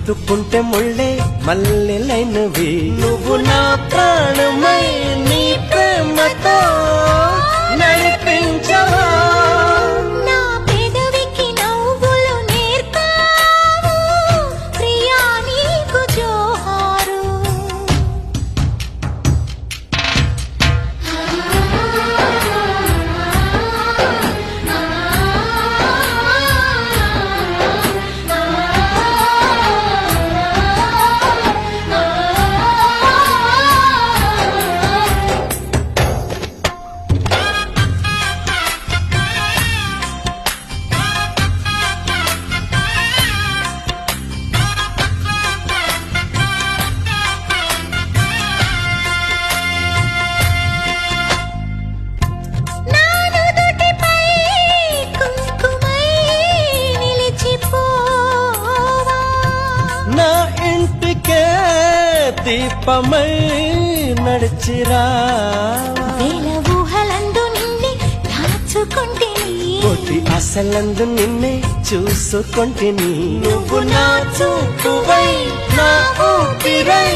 ముట్టుకుంటే ముళ్ళే మల్లెలైనవి నువ్వు నా ప్రాణమై నీ ప్రేమతో నడిపించవా నా పెదవికి నవ్వులు నేర్పావు ప్రియా నీకు జోహారు నా ఇంటికే దీపమై నడిచిరా వేల ఊహలందు నిన్నే దాచుకుంటేని కోటి అసలందు నిన్నే చూసుకుంటేని నువ్వు నా చూపువై నా ఊపిరై